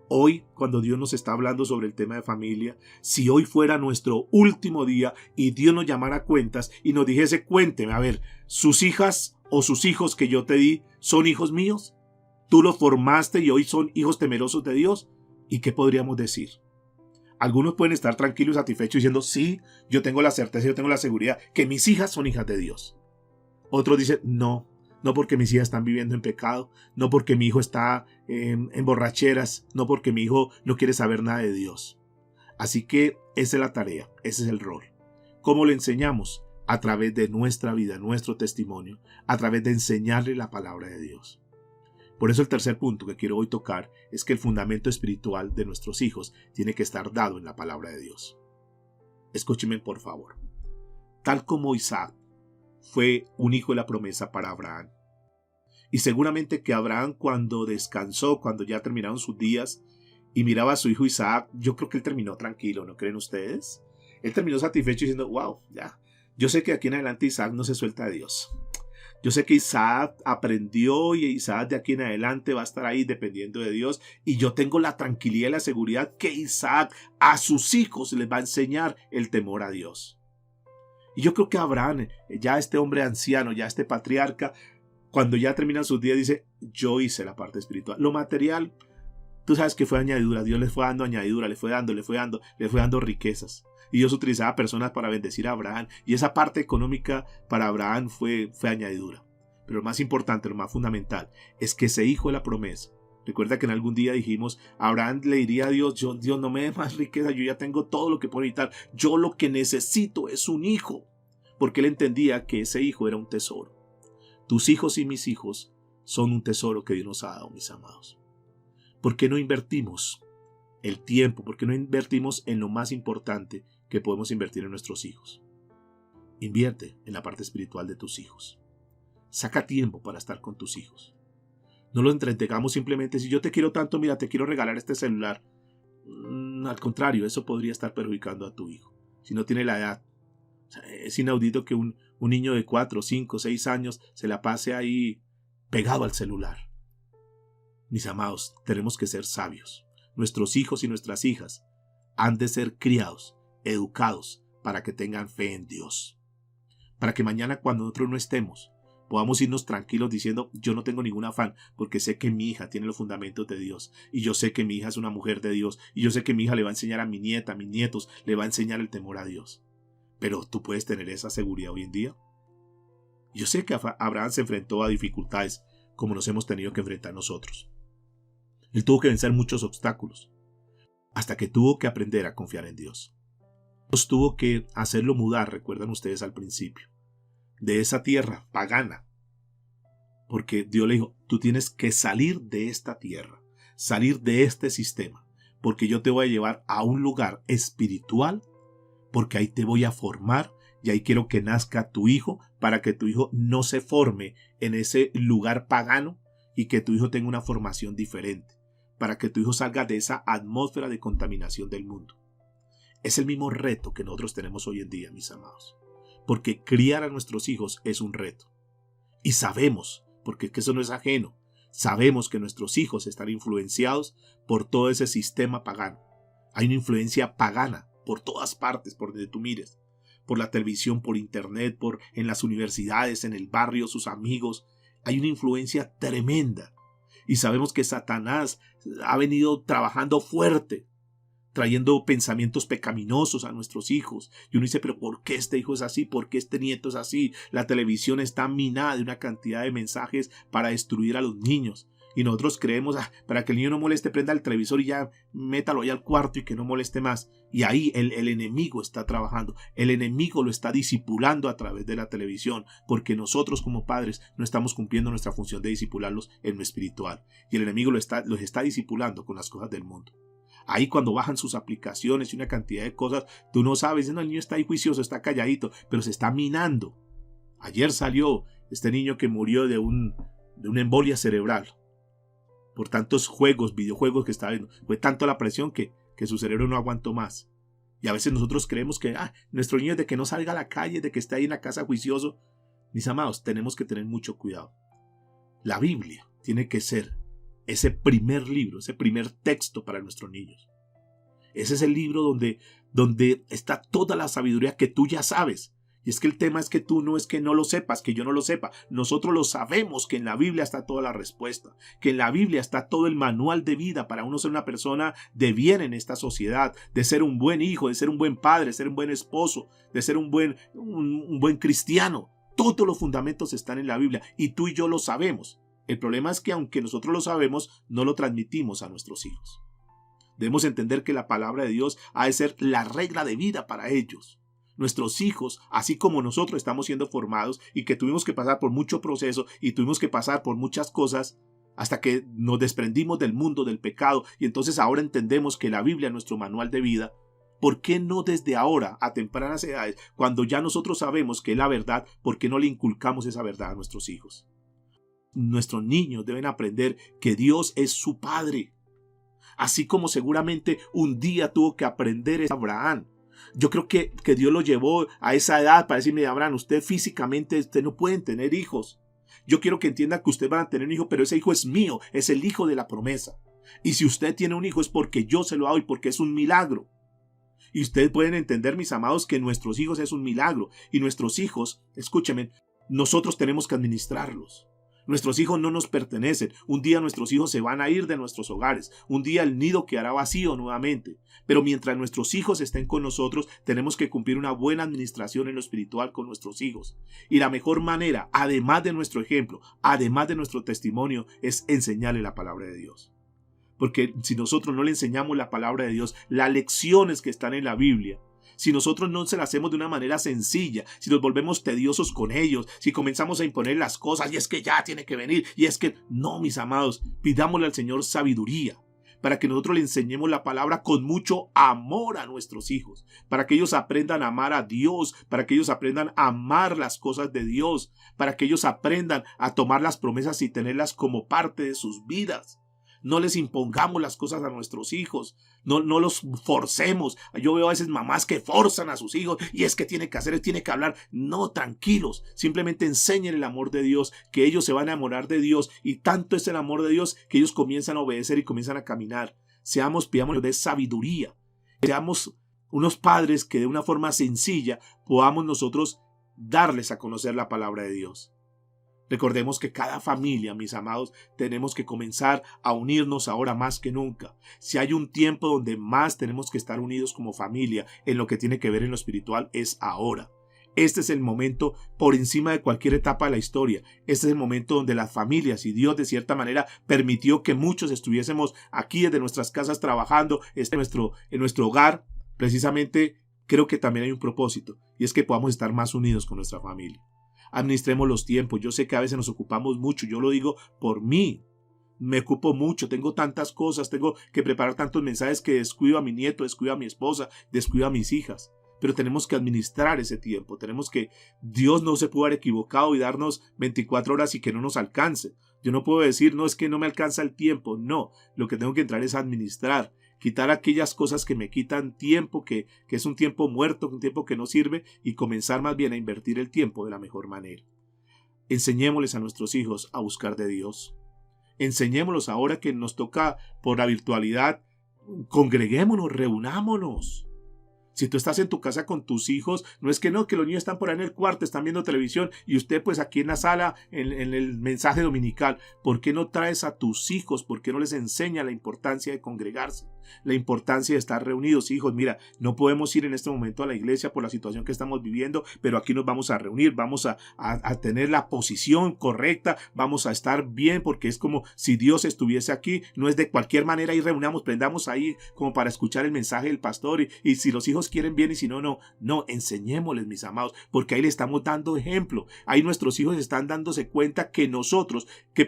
Speaker 1: Hoy, cuando Dios nos está hablando sobre el tema de familia, si hoy fuera nuestro último día y Dios nos llamara a cuentas y nos dijese, cuénteme, a ver, sus hijas o sus hijos que yo te di, ¿son hijos míos? ¿Tú los formaste y hoy son hijos temerosos de Dios? ¿Y qué podríamos decir? Algunos pueden estar tranquilos y satisfechos diciendo, sí, yo tengo la certeza, yo tengo la seguridad que mis hijas son hijas de Dios. Otros dicen, no porque mis hijas están viviendo en pecado, no porque mi hijo está en borracheras, no porque mi hijo no quiere saber nada de Dios. Así que Esa es la tarea, ese es el rol. ¿Cómo lo enseñamos? A través de nuestra vida, nuestro testimonio, a través de enseñarle la palabra de Dios. Por eso el tercer punto que quiero hoy tocar es que el fundamento espiritual de nuestros hijos tiene que estar dado en la palabra de Dios. Escúcheme por favor. Tal como Isaac fue un hijo de la promesa para Abraham, y seguramente que Abraham, cuando descansó, cuando ya terminaron sus días y miraba a su hijo Isaac, yo creo que él terminó tranquilo, ¿no creen ustedes? Él terminó satisfecho diciendo, wow, ya, yo sé que de aquí en adelante Isaac no se suelta de Dios. Yo sé que Isaac aprendió y Isaac de aquí en adelante va a estar ahí dependiendo de Dios, y yo tengo la tranquilidad y la seguridad que Isaac a sus hijos les va a enseñar el temor a Dios. Y yo creo que Abraham, ya este hombre anciano, ya este patriarca, cuando ya terminan sus días, dice, yo hice la parte espiritual. Lo material, tú sabes que fue añadidura. Dios les fue dando añadidura, le fue dando riquezas. Y Dios utilizaba personas para bendecir a Abraham. Y esa parte económica para Abraham fue añadidura. Pero lo más importante, lo más fundamental, es que ese hijo de la promesa. Recuerda que en algún día dijimos, Abraham le diría a Dios, Dios no me dé más riqueza, yo ya tengo todo lo que puedo necesitar. Yo lo que necesito es un hijo. Porque él entendía que ese hijo era un tesoro. Tus hijos y mis hijos son un tesoro que Dios nos ha dado, mis amados. ¿Por qué no invertimos el tiempo? ¿Por qué no invertimos en lo más importante que podemos invertir en nuestros hijos? Invierte en la parte espiritual de tus hijos. Saca tiempo para estar con tus hijos. No lo entretengamos simplemente, si yo te quiero tanto, mira, te quiero regalar este celular. Al contrario, eso podría estar perjudicando a tu hijo, si no tiene la edad. O sea, es inaudito que un niño de 4, 5, 6 años se la pase ahí pegado al celular. Mis amados, tenemos que ser sabios. Nuestros hijos y nuestras hijas han de ser criados, educados, para que tengan fe en Dios. Para que mañana, cuando nosotros no estemos, podamos irnos tranquilos diciendo, yo no tengo ningún afán, porque sé que mi hija tiene los fundamentos de Dios, y yo sé que mi hija es una mujer de Dios, y yo sé que mi hija le va a enseñar a mi nieta, a mis nietos, le va a enseñar el temor a Dios. Pero tú puedes tener esa seguridad hoy en día. Yo sé que Abraham se enfrentó a dificultades como nos hemos tenido que enfrentar nosotros. Él tuvo que vencer muchos obstáculos, hasta que tuvo que aprender a confiar en Dios. Dios tuvo que hacerlo mudar, recuerdan ustedes al principio, de esa tierra pagana. Porque Dios le dijo, tú tienes que salir de esta tierra, salir de este sistema, porque yo te voy a llevar a un lugar espiritual, porque ahí te voy a formar y ahí quiero que nazca tu hijo, para que tu hijo no se forme en ese lugar pagano y que tu hijo tenga una formación diferente, para que tu hijo salga de esa atmósfera de contaminación del mundo. Es el mismo reto que nosotros tenemos hoy en día, mis amados, porque criar a nuestros hijos es un reto. Y sabemos, porque es que eso no es ajeno, sabemos que nuestros hijos están influenciados por todo ese sistema pagano. Hay una influencia pagana por todas partes, por donde tú mires, por la televisión, por internet, en las universidades, en el barrio, sus amigos. Hay una influencia tremenda. Y sabemos que Satanás ha venido trabajando fuerte, trayendo pensamientos pecaminosos a nuestros hijos. Y uno dice, pero ¿por qué este hijo es así? ¿Por qué este nieto es así? La televisión está minada de una cantidad de mensajes para destruir a los niños. Y nosotros creemos, para que el niño no moleste, prenda el televisor y ya métalo ahí al cuarto y que no moleste más. Y ahí el enemigo está trabajando. El enemigo lo está discipulando a través de la televisión, porque nosotros como padres no estamos cumpliendo nuestra función de discipularlos en lo espiritual. Y el enemigo los está discipulando con las cosas del mundo. Ahí cuando bajan sus aplicaciones y una cantidad de cosas, tú no sabes, no, el niño está ahí juicioso, está calladito, pero se está minando. Ayer salió este niño que murió de una embolia cerebral. Por tantos videojuegos que estaba viendo. Fue tanto la presión que su cerebro no aguantó más. Y a veces nosotros creemos que nuestro niño es de que no salga a la calle, de que esté ahí en la casa juicioso. Mis amados, tenemos que tener mucho cuidado. La Biblia tiene que ser ese primer libro, ese primer texto para nuestros niños. Ese es el libro donde está toda la sabiduría que tú ya sabes. Y es que el tema es que tú no es que no lo sepas, que yo no lo sepa. Nosotros lo sabemos, que en la Biblia está toda la respuesta, que en la Biblia está todo el manual de vida para uno ser una persona de bien en esta sociedad, de ser un buen hijo, de ser un buen padre, de ser un buen esposo, de ser un buen cristiano. Todos los fundamentos están en la Biblia y tú y yo lo sabemos. El problema es que aunque nosotros lo sabemos, no lo transmitimos a nuestros hijos. Debemos entender que la palabra de Dios ha de ser la regla de vida para ellos. Nuestros hijos, así como nosotros estamos siendo formados y que tuvimos que pasar por mucho proceso y tuvimos que pasar por muchas cosas hasta que nos desprendimos del mundo, del pecado, y entonces ahora entendemos que la Biblia es nuestro manual de vida. ¿Por qué no desde ahora, a tempranas edades, cuando ya nosotros sabemos que es la verdad, por qué no le inculcamos esa verdad a nuestros hijos? Nuestros niños deben aprender que Dios es su Padre, así como seguramente un día tuvo que aprender Abraham. Yo creo que Dios lo llevó a esa edad para decirle: Abraham, usted físicamente no pueden tener hijos. Yo quiero que entienda que usted va a tener un hijo, pero ese hijo es mío, es el hijo de la promesa. Y si usted tiene un hijo es porque yo se lo hago y porque es un milagro. Y ustedes pueden entender, mis amados, que nuestros hijos es un milagro. Y nuestros hijos, escúchenme, nosotros tenemos que administrarlos. Nuestros hijos no nos pertenecen. Un día nuestros hijos se van a ir de nuestros hogares. Un día el nido quedará vacío nuevamente. Pero mientras nuestros hijos estén con nosotros, tenemos que cumplir una buena administración en lo espiritual con nuestros hijos. Y la mejor manera, además de nuestro ejemplo, además de nuestro testimonio, es enseñarle la palabra de Dios. Porque si nosotros no le enseñamos la palabra de Dios, las lecciones que están en la Biblia, si nosotros no se las hacemos de una manera sencilla, si nos volvemos tediosos con ellos, si comenzamos a imponer las cosas, y es que ya tiene que venir, y es que no, mis amados, pidámosle al Señor sabiduría, para que nosotros le enseñemos la palabra con mucho amor a nuestros hijos, para que ellos aprendan a amar a Dios, para que ellos aprendan a amar las cosas de Dios, para que ellos aprendan a tomar las promesas y tenerlas como parte de sus vidas. No les impongamos las cosas a nuestros hijos, no los forcemos. Yo veo a veces mamás que forzan a sus hijos y es que tiene que hacer, tiene que hablar. No, tranquilos, simplemente enseñen el amor de Dios, que ellos se van a enamorar de Dios, y tanto es el amor de Dios que ellos comienzan a obedecer y comienzan a caminar. Pidámosle de sabiduría, seamos unos padres que de una forma sencilla podamos nosotros darles a conocer la palabra de Dios. Recordemos que cada familia, mis amados, tenemos que comenzar a unirnos ahora más que nunca. Si hay un tiempo donde más tenemos que estar unidos como familia en lo que tiene que ver en lo espiritual, es ahora. Este es el momento por encima de cualquier etapa de la historia. Este es el momento donde las familias y Dios de cierta manera permitió que muchos estuviésemos aquí desde nuestras casas trabajando en nuestro hogar. Precisamente creo que también hay un propósito, y es que podamos estar más unidos con nuestra familia. Administremos los tiempos. Yo sé que a veces nos ocupamos mucho. Yo lo digo por mí. Me ocupo mucho. Tengo tantas cosas. Tengo que preparar tantos mensajes que descuido a mi nieto, descuido a mi esposa, descuido a mis hijas. Pero tenemos que administrar ese tiempo. Dios no se puede haber equivocado y darnos 24 horas y que no nos alcance. Yo no puedo decir, no, es que no me alcanza el tiempo. No, lo que tengo que entrar es a administrar. Quitar aquellas cosas que me quitan tiempo, que es un tiempo muerto, un tiempo que no sirve, y comenzar más bien a invertir el tiempo de la mejor manera. Enseñémosles a nuestros hijos a buscar de Dios. Enseñémoslos ahora que nos toca por la virtualidad. Congreguémonos, reunámonos. Si tú estás en tu casa con tus hijos, no es que los niños están por ahí en el cuarto, están viendo televisión, y usted pues aquí en la sala, en el mensaje dominical. ¿Por qué no traes a tus hijos? ¿Por qué no les enseña la importancia de congregarse? La importancia de estar reunidos. Hijos, mira, no podemos ir en este momento a la iglesia por la situación que estamos viviendo, pero aquí nos vamos a reunir, vamos a tener la posición correcta, vamos a estar bien, porque es como si Dios estuviese aquí. No es de cualquier manera y reunamos, prendamos ahí como para escuchar el mensaje del pastor, y si los hijos quieren bien y si no, no, enseñémosles, mis amados, porque ahí le estamos dando ejemplo. Ahí nuestros hijos están dándose cuenta que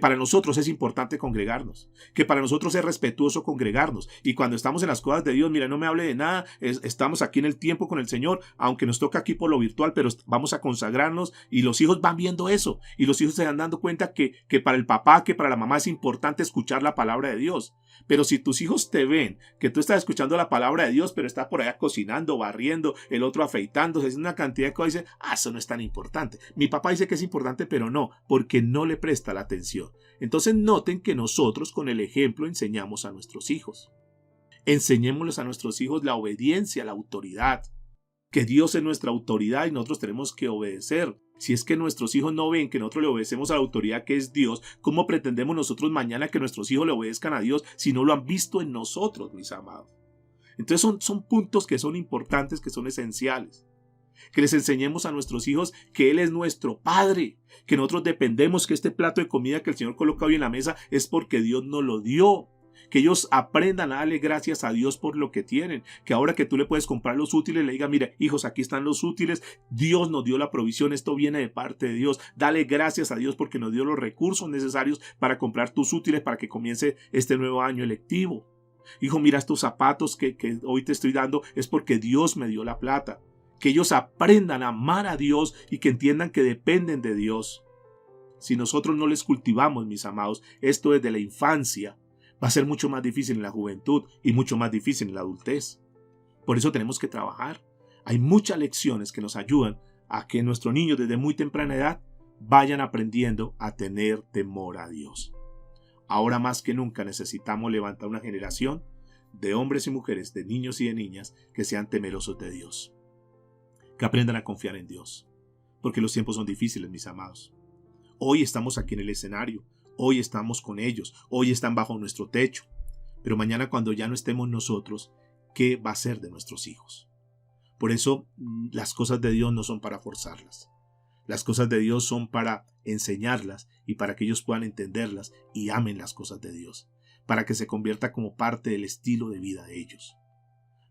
Speaker 1: para nosotros es importante congregarnos, que para nosotros es respetuoso congregarnos, y cuando estamos en las cosas de Dios, mira, no me hable de nada, estamos aquí en el tiempo con el Señor, aunque nos toca aquí por lo virtual, pero vamos a consagrarnos, y los hijos van viendo eso, y los hijos se van dando cuenta que para el papá, que para la mamá es importante escuchar la palabra de Dios. Pero si tus hijos te ven que tú estás escuchando la palabra de Dios, pero estás por allá cocinando, barriendo, el otro afeitándose, es una cantidad de cosas, dice, eso no es tan importante. Mi papá dice que es importante, pero no, porque no le presta la atención. Entonces noten que nosotros con el ejemplo enseñamos a nuestros hijos. Enseñémosles a nuestros hijos la obediencia, la autoridad. Que Dios es nuestra autoridad y nosotros tenemos que obedecer. Si es que nuestros hijos no ven que nosotros le obedecemos a la autoridad que es Dios, ¿cómo pretendemos nosotros mañana que nuestros hijos le obedezcan a Dios si no lo han visto en nosotros, mis amados? Entonces son puntos que son importantes, que son esenciales. Que les enseñemos a nuestros hijos que Él es nuestro Padre, que nosotros dependemos, que este plato de comida que el Señor coloca hoy en la mesa es porque Dios nos lo dio. Que ellos aprendan a darle gracias a Dios por lo que tienen. Que ahora que tú le puedes comprar los útiles, le diga, mira, hijos, aquí están los útiles. Dios nos dio la provisión. Esto viene de parte de Dios. Dale gracias a Dios porque nos dio los recursos necesarios para comprar tus útiles para que comience este nuevo año lectivo. Hijo, mira, estos zapatos que hoy te estoy dando es porque Dios me dio la plata. Que ellos aprendan a amar a Dios y que entiendan que dependen de Dios. Si nosotros no les cultivamos, mis amados, esto desde la infancia, va a ser mucho más difícil en la juventud y mucho más difícil en la adultez. Por eso tenemos que trabajar. Hay muchas lecciones que nos ayudan a que nuestros niños desde muy temprana edad vayan aprendiendo a tener temor a Dios. Ahora más que nunca necesitamos levantar una generación de hombres y mujeres, de niños y de niñas que sean temerosos de Dios. Que aprendan a confiar en Dios. Porque los tiempos son difíciles, mis amados. Hoy estamos aquí en el escenario. Hoy estamos con ellos. Hoy están bajo nuestro techo. Pero mañana cuando ya no estemos nosotros, ¿qué va a ser de nuestros hijos? Por eso las cosas de Dios no son para forzarlas. Las cosas de Dios son para enseñarlas y para que ellos puedan entenderlas y amen las cosas de Dios. Para que se convierta como parte del estilo de vida de ellos.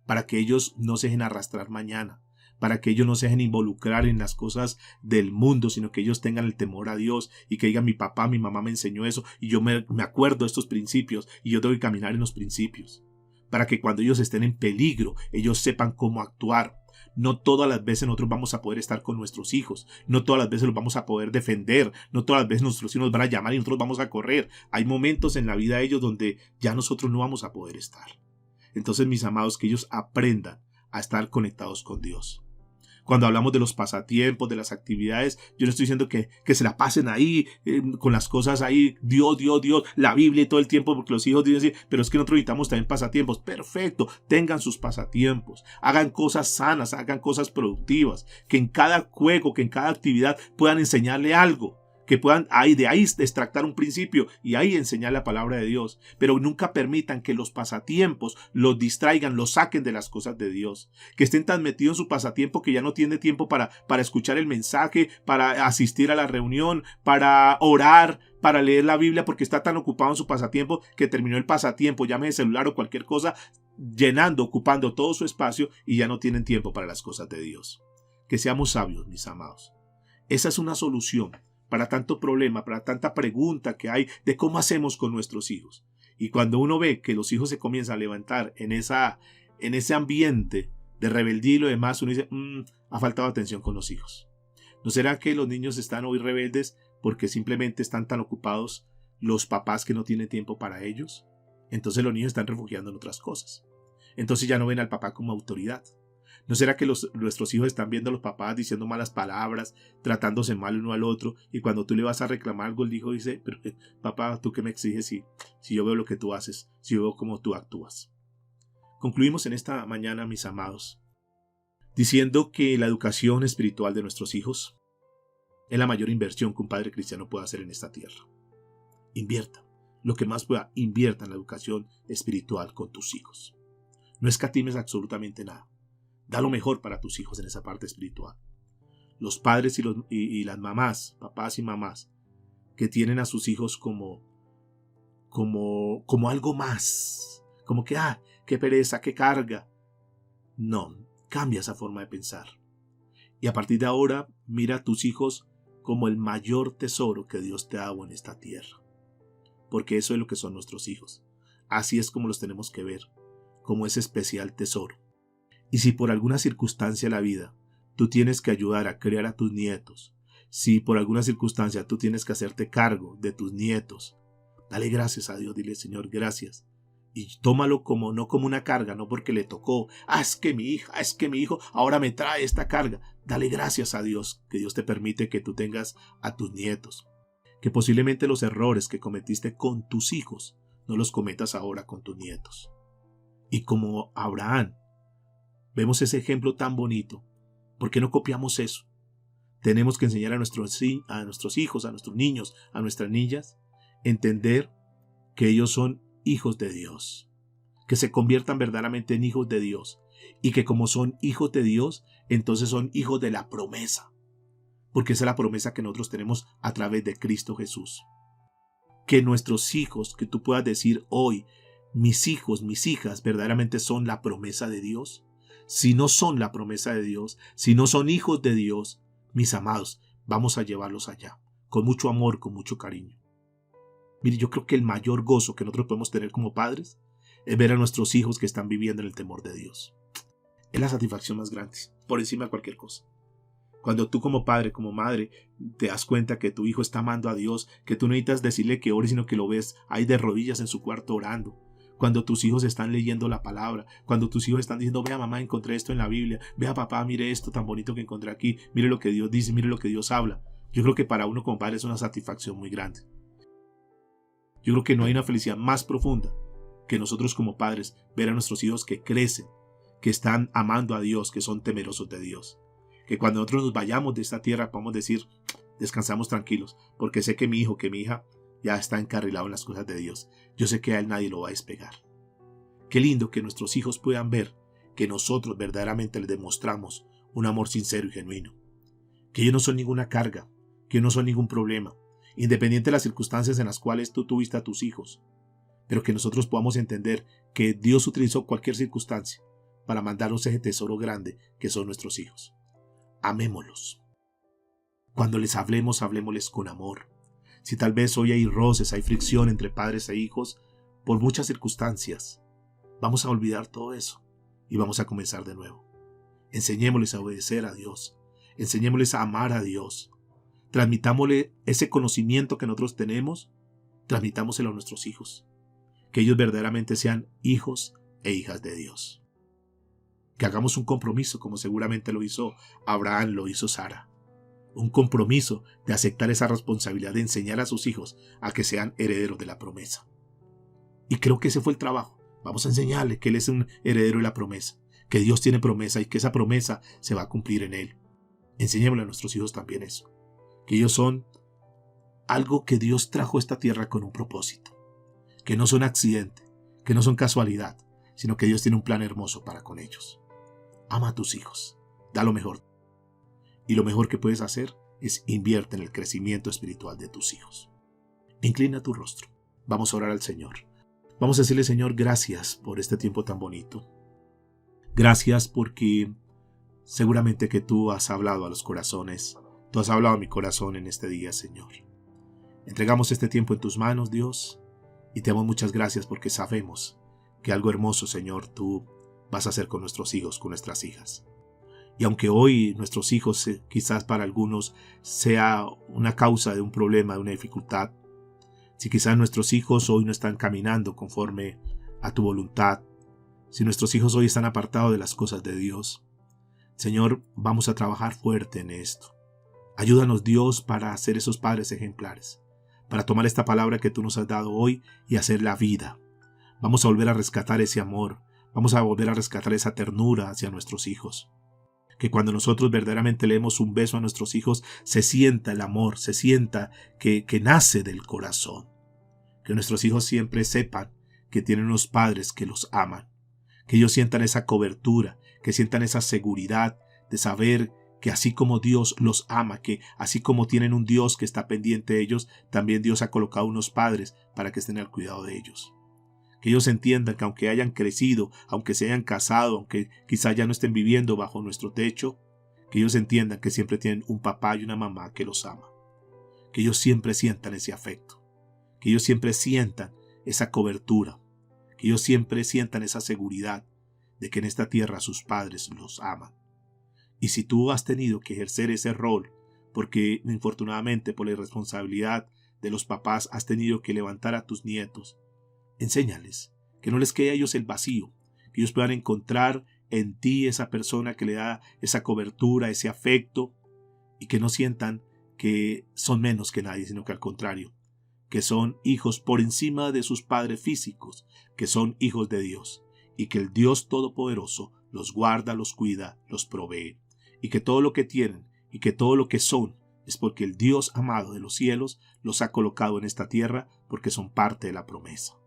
Speaker 1: Para que ellos no se dejen arrastrar mañana. Para que ellos no se dejen involucrar en las cosas del mundo, sino que ellos tengan el temor a Dios y que digan, mi papá, mi mamá me enseñó eso y yo me acuerdo de estos principios y yo tengo que caminar en los principios. Para que cuando ellos estén en peligro, ellos sepan cómo actuar. No todas las veces nosotros vamos a poder estar con nuestros hijos, no todas las veces los vamos a poder defender, no todas las veces nuestros hijos nos van a llamar y nosotros vamos a correr. Hay momentos en la vida de ellos donde ya nosotros no vamos a poder estar. Entonces, mis amados, que ellos aprendan a estar conectados con Dios. Cuando hablamos de los pasatiempos, de las actividades, yo no estoy diciendo que se la pasen ahí, con las cosas ahí, Dios, la Biblia y todo el tiempo, porque los hijos dicen, sí, pero es que nosotros necesitamos también pasatiempos. Perfecto, tengan sus pasatiempos, hagan cosas sanas, hagan cosas productivas, que en cada juego, que en cada actividad puedan enseñarle algo. Que puedan de ahí extractar un principio y ahí enseñar la palabra de Dios. Pero nunca permitan que los pasatiempos los distraigan, los saquen de las cosas de Dios. Que estén tan metidos en su pasatiempo que ya no tiene tiempo para escuchar el mensaje, para asistir a la reunión, para orar, para leer la Biblia, porque está tan ocupado en su pasatiempo que terminó el pasatiempo, llame de celular o cualquier cosa, ocupando todo su espacio y ya no tienen tiempo para las cosas de Dios. Que seamos sabios, mis amados. Esa es una solución para tanto problema, para tanta pregunta que hay de cómo hacemos con nuestros hijos. Y cuando uno ve que los hijos se comienzan a levantar en ese ambiente de rebeldía y lo demás, uno dice, ha faltado atención con los hijos. ¿No será que los niños están hoy rebeldes porque simplemente están tan ocupados los papás que no tienen tiempo para ellos? Entonces los niños están refugiando en otras cosas. Entonces ya no ven al papá como autoridad. ¿No será que nuestros hijos están viendo a los papás diciendo malas palabras, tratándose mal uno al otro, y cuando tú le vas a reclamar algo, el hijo dice, pero papá, ¿tú qué me exiges si yo veo lo que tú haces, si yo veo cómo tú actúas? Concluimos en esta mañana, mis amados, diciendo que la educación espiritual de nuestros hijos es la mayor inversión que un padre cristiano puede hacer en esta tierra. Invierta, lo que más pueda, invierta en la educación espiritual con tus hijos. No escatimes absolutamente nada. Da lo mejor para tus hijos en esa parte espiritual. Los padres y las mamás, papás y mamás, que tienen a sus hijos como algo más. Como que, qué pereza, qué carga. No, cambia esa forma de pensar. Y a partir de ahora, mira a tus hijos como el mayor tesoro que Dios te ha dado en esta tierra. Porque eso es lo que son nuestros hijos. Así es como los tenemos que ver, como ese especial tesoro. Y si por alguna circunstancia de la vida tú tienes que ayudar a criar a tus nietos, si por alguna circunstancia tú tienes que hacerte cargo de tus nietos, dale gracias a Dios, dile Señor, gracias. Y tómalo no como una carga, no porque le tocó, es que mi hija, es que mi hijo ahora me trae esta carga. Dale gracias a Dios, que Dios te permite que tú tengas a tus nietos. Que posiblemente los errores que cometiste con tus hijos, no los cometas ahora con tus nietos. Y como Abraham, vemos ese ejemplo tan bonito. ¿Por qué no copiamos eso? Tenemos que enseñar a nuestros hijos, a nuestros niños, a nuestras niñas, entender que ellos son hijos de Dios. Que se conviertan verdaderamente en hijos de Dios. Y que como son hijos de Dios, entonces son hijos de la promesa. Porque esa es la promesa que nosotros tenemos a través de Cristo Jesús. Que nuestros hijos, que tú puedas decir hoy, mis hijos, mis hijas verdaderamente son la promesa de Dios? Si no son la promesa de Dios, si no son hijos de Dios, mis amados, vamos a llevarlos allá, con mucho amor, con mucho cariño. Mire, yo creo que el mayor gozo que nosotros podemos tener como padres es ver a nuestros hijos que están viviendo en el temor de Dios. Es la satisfacción más grande, por encima de cualquier cosa. Cuando tú como padre, como madre, te das cuenta que tu hijo está amando a Dios, que tú no necesitas decirle que ore, sino que lo ves ahí de rodillas en su cuarto orando. Cuando tus hijos están leyendo la palabra, cuando tus hijos están diciendo, vea mamá, encontré esto en la Biblia, vea papá, mire esto tan bonito que encontré aquí, mire lo que Dios dice, mire lo que Dios habla. Yo creo que para uno como padre es una satisfacción muy grande. Yo creo que no hay una felicidad más profunda que nosotros como padres ver a nuestros hijos que crecen, que están amando a Dios, que son temerosos de Dios. Que cuando nosotros nos vayamos de esta tierra podamos decir, descansamos tranquilos, porque sé que mi hijo, que mi hija ya está encarrilado en las cosas de Dios. Yo sé que a él nadie lo va a despegar. Qué lindo que nuestros hijos puedan ver que nosotros verdaderamente les demostramos un amor sincero y genuino. Que ellos no son ninguna carga, que ellos no son ningún problema, independiente de las circunstancias en las cuales tú tuviste a tus hijos. Pero que nosotros podamos entender que Dios utilizó cualquier circunstancia para mandarnos ese tesoro grande que son nuestros hijos. Amémoslos. Cuando les hablemos, hablemosles con amor. Si tal vez hoy hay roces, hay fricción entre padres e hijos, por muchas circunstancias, vamos a olvidar todo eso y vamos a comenzar de nuevo. Enseñémosles a obedecer a Dios. Enseñémosles a amar a Dios. Transmitámosle ese conocimiento que nosotros tenemos, transmitámoselo a nuestros hijos. Que ellos verdaderamente sean hijos e hijas de Dios. Que hagamos un compromiso como seguramente lo hizo Abraham, lo hizo Sara. Un compromiso de aceptar esa responsabilidad de enseñar a sus hijos a que sean herederos de la promesa. Y creo que ese fue el trabajo. Vamos a enseñarle que él es un heredero de la promesa, que Dios tiene promesa y que esa promesa se va a cumplir en él. Enseñémosle a nuestros hijos también eso, que ellos son algo que Dios trajo a esta tierra con un propósito, que no son accidente, que no son casualidad, sino que Dios tiene un plan hermoso para con ellos. Ama a tus hijos, da lo mejor. Y lo mejor que puedes hacer es invierte en el crecimiento espiritual de tus hijos. Inclina tu rostro. Vamos a orar al Señor. Vamos a decirle, Señor, gracias por este tiempo tan bonito. Gracias porque seguramente que tú has hablado a los corazones. Tú has hablado a mi corazón en este día, Señor. Entregamos este tiempo en tus manos, Dios, y te damos muchas gracias porque sabemos que algo hermoso, Señor, tú vas a hacer con nuestros hijos, con nuestras hijas. Y aunque hoy nuestros hijos quizás para algunos sea una causa de un problema, de una dificultad, si quizás nuestros hijos hoy no están caminando conforme a tu voluntad, si nuestros hijos hoy están apartados de las cosas de Dios, Señor, vamos a trabajar fuerte en esto. Ayúdanos, Dios, para ser esos padres ejemplares, para tomar esta palabra que tú nos has dado hoy y hacer la vida. Vamos a volver a rescatar ese amor, vamos a volver a rescatar esa ternura hacia nuestros hijos. Que cuando nosotros verdaderamente leemos un beso a nuestros hijos, se sienta el amor, se sienta que nace del corazón. Que nuestros hijos siempre sepan que tienen unos padres que los aman. Que ellos sientan esa cobertura, que sientan esa seguridad de saber que así como Dios los ama, que así como tienen un Dios que está pendiente de ellos, también Dios ha colocado unos padres para que estén al cuidado de ellos. Que ellos entiendan que aunque hayan crecido, aunque se hayan casado, aunque quizá ya no estén viviendo bajo nuestro techo, que ellos entiendan que siempre tienen un papá y una mamá que los ama. Que ellos siempre sientan ese afecto. Que ellos siempre sientan esa cobertura. Que ellos siempre sientan esa seguridad de que en esta tierra sus padres los aman. Y si tú has tenido que ejercer ese rol, porque infortunadamente por la irresponsabilidad de los papás has tenido que levantar a tus nietos, enséñales, que no les quede a ellos el vacío, que ellos puedan encontrar en ti esa persona que le da esa cobertura, ese afecto, y que no sientan que son menos que nadie, sino que al contrario, que son hijos por encima de sus padres físicos, que son hijos de Dios, y que el Dios Todopoderoso los guarda, los cuida, los provee, y que todo lo que tienen y que todo lo que son es porque el Dios amado de los cielos los ha colocado en esta tierra porque son parte de la promesa.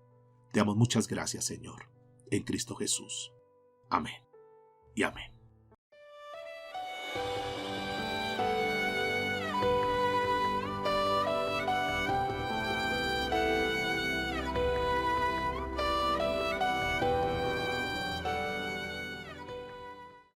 Speaker 1: Te damos muchas gracias, Señor, en Cristo Jesús. Amén y amén.